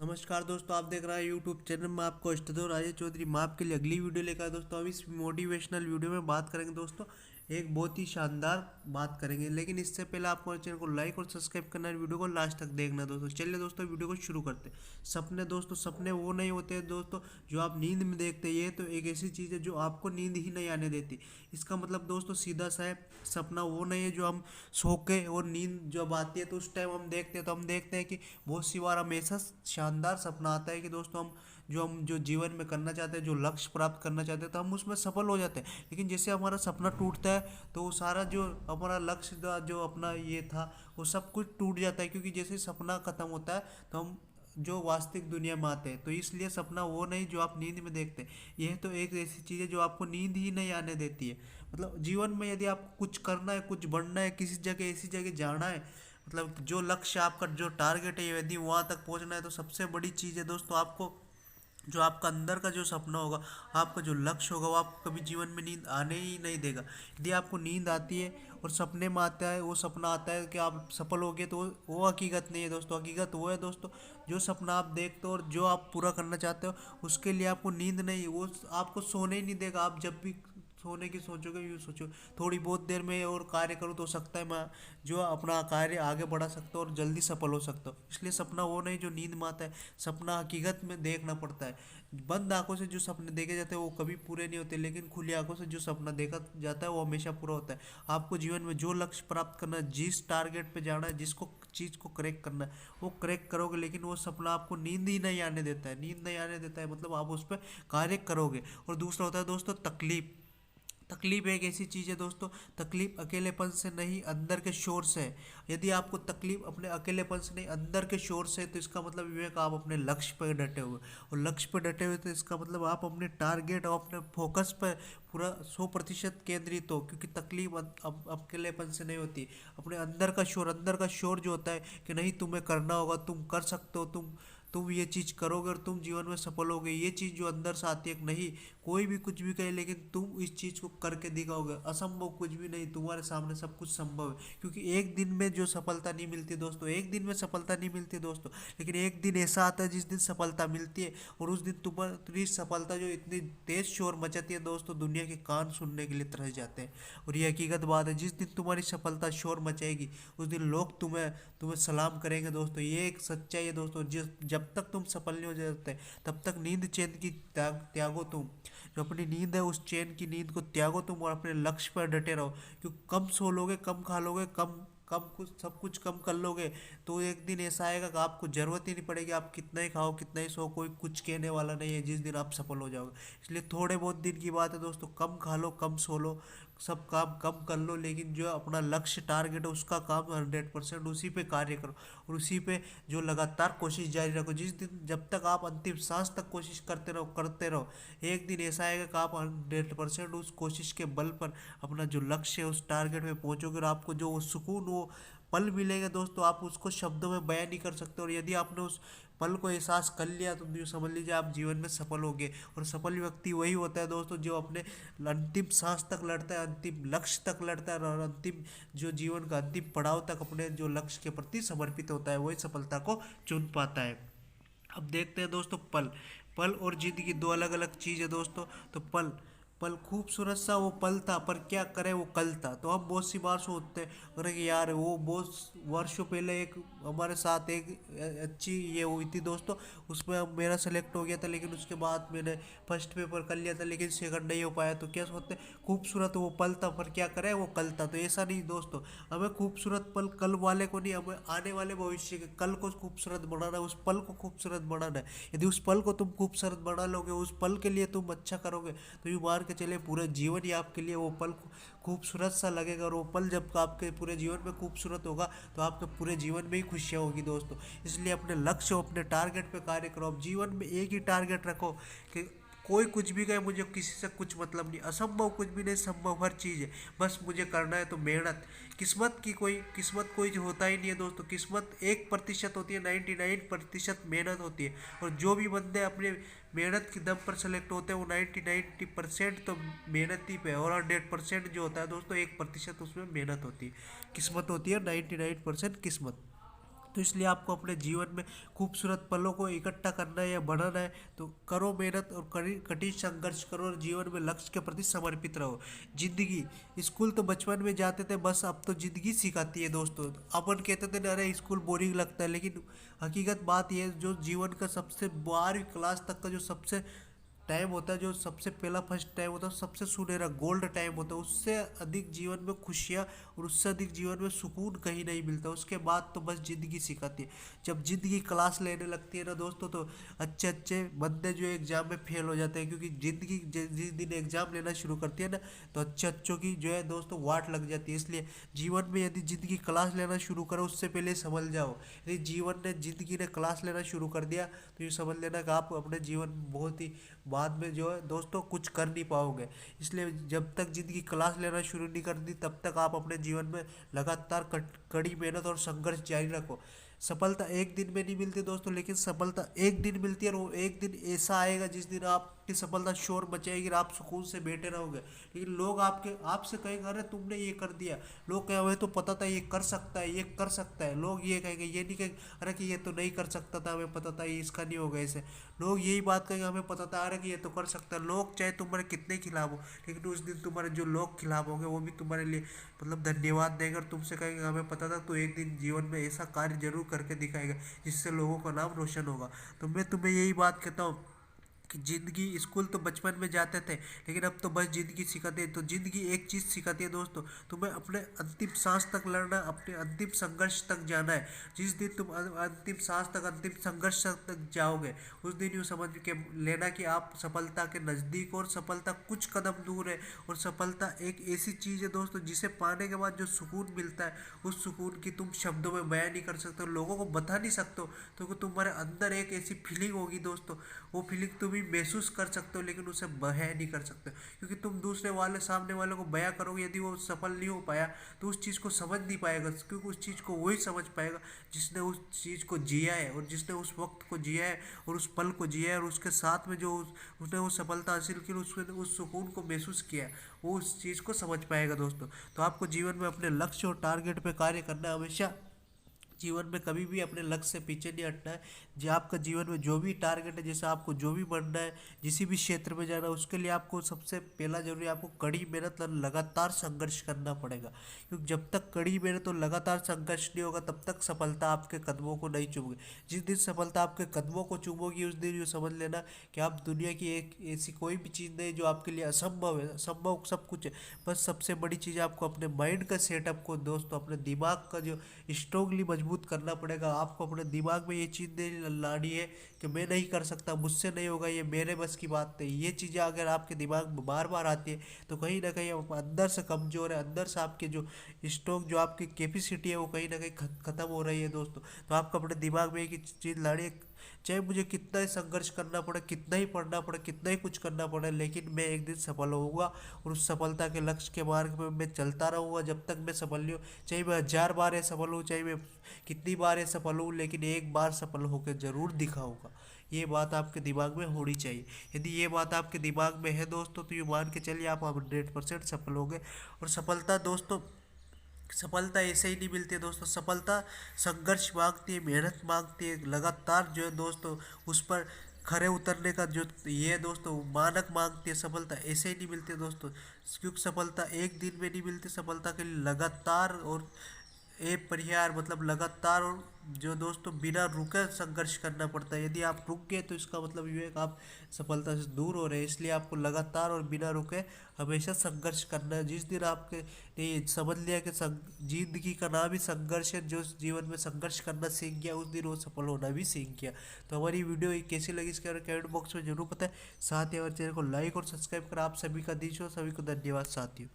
नमस्कार दोस्तों, आप देख रहे हैं यूट्यूब चैनल में आपको अष्टदो राजे चौधरी। मैं आपके लिए अगली वीडियो लेकर आया दोस्तों। अब इस मोटिवेशनल वीडियो में बात करेंगे दोस्तों, एक बहुत ही शानदार बात करेंगे। लेकिन इससे पहले आपको चैनल को लाइक और सब्सक्राइब करना है, वीडियो को लास्ट तक देखना दोस्तों। चलिए दोस्तों, वीडियो को शुरू करते हैं। सपने दोस्तों, सपने वो नहीं होते हैं दोस्तों जो आप नींद में देखते हैं। ये तो एक ऐसी चीज़ है जो आपको नींद ही नहीं आने देती। इसका मतलब दोस्तों सीधा सा है, सपना वो नहीं है जो हम सो के और नींद जब आती है तो उस टाइम हम देखते हैं। तो हम देखते हैं कि बहुत सी बार हमेशा शानदार सपना आता है कि दोस्तों हम जो जीवन में करना चाहते हैं, जो लक्ष्य प्राप्त करना चाहते हैं, तो हम उसमें सफल हो जाते हैं। लेकिन जैसे हमारा सपना टूटता है तो वो सारा जो हमारा लक्ष्य था, जो अपना ये था, वो सब कुछ टूट जाता है। क्योंकि जैसे सपना खत्म होता है तो हम जो वास्तविक दुनिया में आते हैं। तो इसलिए सपना वो नहीं जो आप नींद में देखते हैं। यह तो एक ऐसी चीज़ है जो आपको नींद ही नहीं आने देती है। मतलब जीवन में यदि आपको कुछ करना है, कुछ बनना है, किसी जगह ऐसी जगह जाना है, मतलब जो लक्ष्य आपका, जो टारगेट है, यदि वहाँ तक पहुँचना है, तो सबसे बड़ी चीज़ है दोस्तों, आपको जो आपका अंदर का जो सपना होगा, आपका जो लक्ष्य होगा, वो आपको कभी जीवन में नींद आने ही नहीं देगा। यदि आपको नींद आती है और सपने में आता है, वो सपना आता है कि आप सफल हो गए, तो वो हकीकत नहीं है दोस्तों। हकीकत वो है दोस्तों, जो सपना आप देखते हो और जो आप पूरा करना चाहते हो, उसके लिए आपको नींद नहीं, वो आपको सोने ही नहीं देगा। आप जब भी सोने की सोचोगे, यूँ सोचो थोड़ी बहुत देर में और कार्य करूँ तो सकता है मैं जो अपना कार्य आगे बढ़ा सकता हूँ और जल्दी सफल हो सकता हूँ। इसलिए सपना वो नहीं जो नींद में आता है, सपना हकीकत में देखना पड़ता है। बंद आंखों से जो सपने देखे जाते हैं वो कभी पूरे नहीं होते, लेकिन खुली आंखों से जो सपना देखा जाता है वो हमेशा पूरा होता है। आपको जीवन में जो लक्ष्य प्राप्त करना है, जिस टारगेट पे जाना है, जिसको चीज़ को करेक्ट करना है, वो करेक्ट करोगे। लेकिन वो सपना आपको नींद ही नहीं आने देता है। नींद नहीं आने देता है मतलब आप उस पर कार्य करोगे। और दूसरा होता है दोस्तों तकलीफ। तकलीफ एक ऐसी चीज़ है दोस्तों, तकलीफ अकेलेपन से नहीं, अंदर के शोर से है। यदि आपको तकलीफ अपने अकेलेपन से नहीं, अंदर के शोर से है, तो इसका मतलब ये है कि आप अपने लक्ष्य पर डटे हुए। और लक्ष्य पर डटे हुए तो इसका मतलब आप अपने टारगेट और अपने फोकस पर पूरा 100% केंद्रित हो। क्योंकि तकलीफ अब अकेलेपन से नहीं होती, अपने अंदर का शोर, अंदर का शोर जो होता है कि नहीं तुम्हें करना होगा, तुम कर सकते हो, तुम ये चीज़ करोगे और तुम जीवन में सफल होगे। ये चीज़ जो अंदर से आती है कि नहीं, कोई भी कुछ भी कहे लेकिन तुम इस चीज़ को करके दिखाओगे। असंभव कुछ भी नहीं, तुम्हारे सामने सब कुछ संभव है। क्योंकि एक दिन में जो सफलता नहीं मिलती दोस्तों, एक दिन में सफलता नहीं मिलती दोस्तों, लेकिन एक दिन ऐसा आता है जिस दिन सफलता मिलती है। और उस दिन तुम्हारी सफलता जो इतनी तेज शोर मचाती है दोस्तों, दुनिया के कान सुनने के लिए तरस जाते हैं। और ये हकीकत बात है, जिस दिन तुम्हारी सफलता शोर मचाएगी, उस दिन लोग तुम्हें तुम्हें सलाम करेंगे दोस्तों। ये एक सच्चाई है दोस्तों। जब तक तुम सफल नहीं हो जाते, तब तक नींद चैन की त्यागो तुम। जो अपनी नींद है, उस चैन की नींद को त्यागो तुम और अपने लक्ष्य पर डटे रहो। क्योंकि कम सो लोगे, कम खा लोगे, कम कम कुछ सब कुछ कम कर लोगे, तो एक दिन ऐसा आएगा कि आपको जरूरत ही नहीं पड़ेगी। आप कितना ही खाओ, कितना ही सो, कोई कुछ कहने वाला नहीं है जिस दिन आप सफल हो जाओगे। इसलिए थोड़े बहुत दिन की बात है दोस्तों, कम खा लो, कम सो लो, सब काम कम कर लो, लेकिन जो अपना लक्ष्य टारगेट है उसका काम 100% उसी पे कार्य करो। और उसी पे जो लगातार कोशिश जारी रखो। जिस दिन जब तक आप अंतिम सांस तक कोशिश करते रहो, एक दिन ऐसा आएगा कि आप 100% उस कोशिश के बल पर अपना जो लक्ष्य है, उस टारगेट पे पहुंचोगे। और आपको जो वो सुकून, वो पल मिलेगा दोस्तों, आप उसको शब्दों में बयान नहीं कर सकते। और यदि आपने उस पल को एहसास कर लिया तो यूँ समझ लीजिए आप जीवन में सफल हो गए। और सफल व्यक्ति वही होता है दोस्तों जो अपने अंतिम सांस तक लड़ता है, अंतिम लक्ष्य तक लड़ता है, और अंतिम जो जीवन का अंतिम पड़ाव तक अपने जो लक्ष्य के प्रति समर्पित होता है, वही सफलता को चुन पाता है। अब देखते हैं दोस्तों, पल पल और जिंदगी दो अलग अलग चीज़ है दोस्तों। तो पल पल खूबसूरत सा वो पल था, पर क्या करे वो कल था। तो हम बहुत सी बार सोचते हैं, अरे कि यार वो बहुत वर्षों पहले एक हमारे साथ एक अच्छी ये हुई थी दोस्तों, उसमें मेरा सेलेक्ट हो गया था, लेकिन उसके बाद मैंने फर्स्ट पेपर कर लिया था, लेकिन सेकंड नहीं हो पाया। तो क्या सोचते हैं, खूबसूरत वो पल था, पर क्या करे वो कल था। तो ऐसा नहीं दोस्तों, हमें खूबसूरत पल कल वाले को नहीं, हमें आने वाले भविष्य के कल को खूबसूरत बनाना है, उस पल को खूबसूरत बनाना है। यदि उस पल को तुम खूबसूरत बना लोगे, उस पल के लिए तुम अच्छा करोगे, तो यूँ मान के चले पूरे जीवन ही आपके लिए वो पल खूबसूरत सा लगेगा। और वो पल जब आपके पूरे जीवन में खूबसूरत होगा, तो आपके पूरे जीवन में ही खुशियाँ होगी दोस्तों। इसलिए अपने लक्ष्य, अपने टारगेट पे कार्य करो। अब जीवन में एक ही टारगेट रखो कि कोई कुछ भी कहे, मुझे किसी से कुछ मतलब नहीं, असंभव कुछ भी नहीं, संभव हर चीज़ है, बस मुझे करना है। तो मेहनत, किस्मत कोई जो होता ही नहीं है दोस्तों। किस्मत 1% होती है, 99% मेहनत होती है। और जो भी बंदे अपने मेहनत के दम पर सेलेक्ट होते हैं, वो 90% तो मेहनत ही पे है। और 100% जो होता है दोस्तों, 1% उसमें मेहनत होती है। किस्मत होती है 99% किस्मत। तो इसलिए आपको अपने जीवन में खूबसूरत पलों को इकट्ठा करना है या बढ़ाना है तो करो मेहनत और कठिन संघर्ष करो और जीवन में लक्ष्य के प्रति समर्पित रहो। जिंदगी, स्कूल तो बचपन में जाते थे, बस अब तो जिंदगी सिखाती है दोस्तों। अपन कहते थे ना, अरे स्कूल बोरिंग लगता है, लेकिन हकीकत बात यह है जो जीवन का सबसे 12वीं क्लास तक का जो सबसे टाइम होता है, जो सबसे पहला फर्स्ट टाइम होता है, सबसे सुनहरा गोल्ड टाइम होता है, उससे अधिक जीवन में खुशियाँ और उससे अधिक जीवन में सुकून कहीं नहीं मिलता। उसके बाद तो बस ज़िंदगी सिखाती है। जब ज़िंदगी क्लास लेने लगती है ना दोस्तों, तो अच्छे अच्छे बंदे जो एग्ज़ाम में फेल हो जाते हैं, क्योंकि ज़िंदगी जिस दिन एग्ज़ाम लेना शुरू करती है ना, तो अच्छे अच्छों की जो है दोस्तों वाट लग जाती है। इसलिए जीवन में यदि ज़िंदगी क्लास लेना शुरू करो, उससे पहले समझ जाओ, यदि जीवन ने ज़िंदगी ने क्लास लेना शुरू कर दिया तो ये समझ लेना कि आप अपने जीवन में बहुत ही बाद में जो है दोस्तों कुछ कर नहीं पाओगे। इसलिए जब तक ज़िंदगी क्लास लेना शुरू नहीं कर दी, तब तक आप अपने जीवन में लगातार कड़ी मेहनत और संघर्ष जारी रखो। सफलता एक दिन में नहीं मिलती दोस्तों, लेकिन सफलता एक दिन मिलती है, और वो एक दिन ऐसा आएगा जिस दिन आपकी सफलता शोर मचाएगी और आप सुकून से बैठे रहोगे। लेकिन लोग आपसे कहेंगे अरे तुमने ये कर दिया, लोग कहेंगे हमें तो पता था ये कर सकता है, ये कर सकता है। लोग ये कहेंगे, ये नहीं कहेंगे अरे कि ये तो नहीं कर सकता था, हमें पता था ये इसका नहीं होगा ऐसे। लोग यही बात कहेंगे हमें पता था अरे कि ये तो कर सकता है। लोग चाहे तुम्हारे कितने खिलाफ हो, लेकिन उस दिन तुम्हारे जो लोग खिलाफ होंगे वो भी तुम्हारे लिए मतलब धन्यवाद देंगे और तुमसे कहेंगे हमें पता था तो एक दिन जीवन में ऐसा कार्य जरूर करके दिखाएगा जिससे लोगों का नाम रोशन होगा। तो मैं तुम्हें यही बात कहता हूँ कि ज़िंदगी, स्कूल तो बचपन में जाते थे, लेकिन अब तो बस ज़िंदगी सिखाती है। तो ज़िंदगी एक चीज़ सिखाती है दोस्तों, तुम्हें अपने अंतिम सांस तक लड़ना, अपने अंतिम संघर्ष तक जाना है। जिस दिन तुम अंतिम सांस तक, अंतिम संघर्ष तक जाओगे, उस दिन यूँ समझ के लेना कि आप सफलता के नज़दीक, और सफलता कुछ कदम दूर है। और सफलता एक ऐसी चीज़ है दोस्तों जिसे पाने के बाद जो सुकून मिलता है, उस सुकून की तुम शब्दों में बयान नहीं कर सकते हो, लोगों को बता नहीं सकते हो। तो तुम्हारे अंदर एक ऐसी फीलिंग होगी दोस्तों, वो फीलिंग तुम महसूस कर सकते हो, लेकिन उसे बयां नहीं कर सकते, क्योंकि तुम दूसरे वाले सामने वाले को बयां करोगे, यदि वो सफल नहीं हो पाया तो उस चीज़ को समझ नहीं पाएगा, क्योंकि उस चीज़ को वही समझ पाएगा जिसने उस चीज़ को जिया है, और जिसने उस वक्त को जिया है और उस पल को जिया है, और उसके साथ में जो उसने वो सफलता हासिल की, उसने उस सुकून को महसूस किया है, वो उस चीज़ को समझ पाएगा दोस्तों। तो आपको जीवन में अपने लक्ष्य और टारगेट पे कार्य करना, हमेशा जीवन में कभी भी अपने लक्ष्य से पीछे नहीं हटना है। जो आपका जीवन में जो भी टारगेट है, जैसे आपको जो भी बनना है, जिस भी क्षेत्र में जाना है, उसके लिए आपको सबसे पहला जरूरी है, आपको कड़ी मेहनत और लगातार संघर्ष करना पड़ेगा। क्योंकि जब तक कड़ी मेहनत और लगातार संघर्ष नहीं होगा, तब तक सफलता आपके कदमों को नहीं चूमेगी। जिस दिन सफलता आपके कदमों को चूमोगी, उस दिन यूँ समझ लेना कि आप दुनिया की एक ऐसी कोई भी चीज़ नहीं जो आपके लिए असंभव है। संभव सब कुछ है, बस सबसे बड़ी चीज़ आपको अपने माइंड का सेटअप को दोस्तों, अपने दिमाग का जो स्ट्रोंगली मजबूत करना पड़ेगा। आपको अपने दिमाग में ये चीज़ नहीं लानी है कि मैं नहीं कर सकता, मुझसे नहीं होगा, ये मेरे बस की बात नहीं। ये चीज़ें अगर आपके दिमाग में बार बार आती है, तो कहीं ना कहीं आप अंदर से कमज़ोर है, अंदर से आपके जो स्ट्रोंग, जो आपकी कैपेसिटी है, वो कहीं ना कहीं ख़त्म हो रही है दोस्तों। तो आपको अपने दिमाग में एक चीज़ लानी है, चाहे मुझे कितना ही संघर्ष करना पड़े, कितना ही पढ़ना पड़े, कितना ही कुछ करना पड़े, लेकिन मैं एक दिन सफल होऊंगा, और उस सफलता के लक्ष्य के मार्ग में मैं चलता रहूँगा जब तक मैं सफल नहीं हूँ। चाहे मैं 1000 बार ये सफल हूँ, चाहे मैं कितनी बार ये सफल हूँ, लेकिन एक बार सफल होकर ज़रूर दिखाऊंगा। ये बात आपके दिमाग में होनी चाहिए। यदि ये बात आपके दिमाग में है दोस्तों, तो ये मान के चलिए आप 100% सफल होंगे। और सफलता दोस्तों, सफलता ऐसे ही नहीं मिलती है दोस्तों। सफलता संघर्ष मांगती है, मेहनत मांगती है, लगातार जो है दोस्तों उस पर खरे उतरने का जो ये है दोस्तों मानक मांगती है। सफलता ऐसे ही नहीं मिलती है दोस्तों, क्योंकि सफलता एक दिन में नहीं मिलती। सफलता के लिए लगातार और परिहार मतलब लगातार और जो दोस्तों बिना रुके संघर्ष करना पड़ता है। यदि आप रुक गए तो इसका मतलब ये है कि आप सफलता से दूर हो रहे हैं। इसलिए आपको लगातार और बिना रुके हमेशा संघर्ष करना है। जिस दिन आपके ने समझ लिया कि जिंदगी का नाम ही संघर्ष है, जो जीवन में संघर्ष करना सीख गया, उस दिन वो सफल होना भी सीख गया। तो हमारी वीडियो कैसी लगी इसके बारे में कमेंट बॉक्स में जरूर बताएं। साथ ही हमारे चैनल को लाइक और सब्सक्राइब कर आप सभी का दीजिए। सभी को धन्यवाद साथियों।